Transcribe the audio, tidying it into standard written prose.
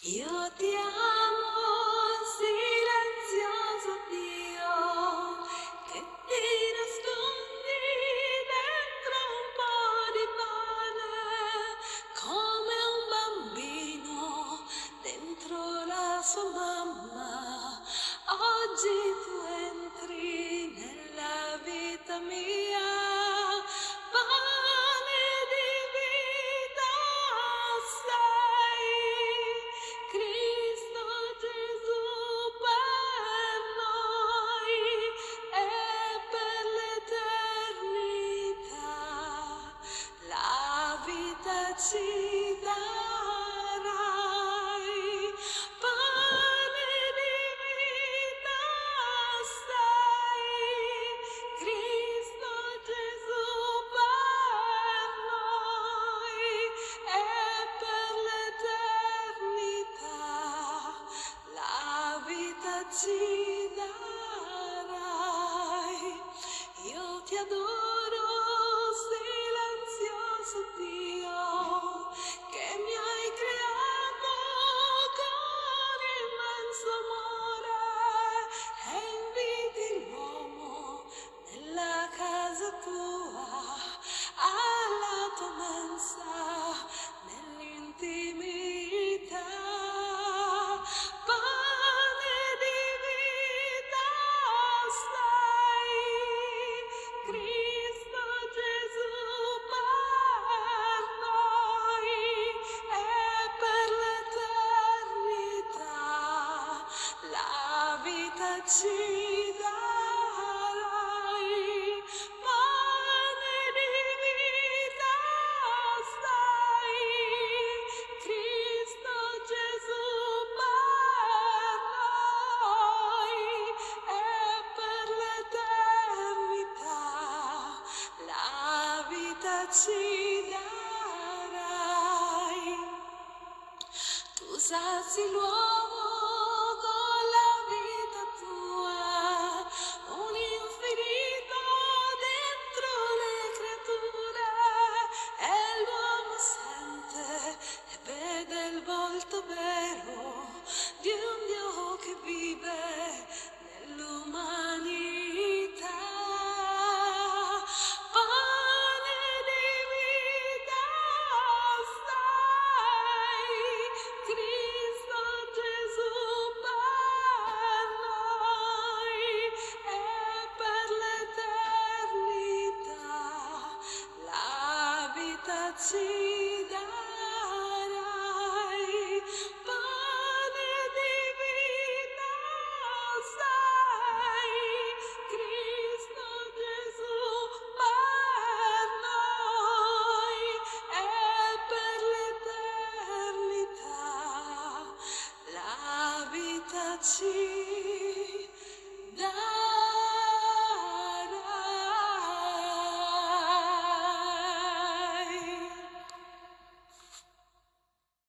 Io ti amo, silenzioso Dio, che ti nascondi dentro un po' di pane, come un bambino dentro la sua mamma. Oggi tu entri nella vita mia, pane di vita sei, Cristo Gesù per noi e per l'eternità la vita ci darai, pane di vita sei, Cristo Gesù per noi e per l'eternità la vita ci darai. Io ti adoro, silenzioso Dio, che mi hai creato con immenso amore e inviti l'uomo nella casa tua, alla tua mensa, nell'intimità. Pane di vita sei, Cristo Gesù per noi e per l'eternità la vita ci darai, pane di vita sei, Cristo Gesù per noi e per l'eternità la vita ci darai. Tu sazi l'uomo con la vita tua, un infinito dentro le creature, e l'uomo sente e vede il volto vero di un Dio che vive nell'umanità. Pane di vita sei, Cristo Gesù per noi e per l'eternità la vita ci darai, pane di vita sei, Cristo Gesù per noi e per l'eternità la vita ci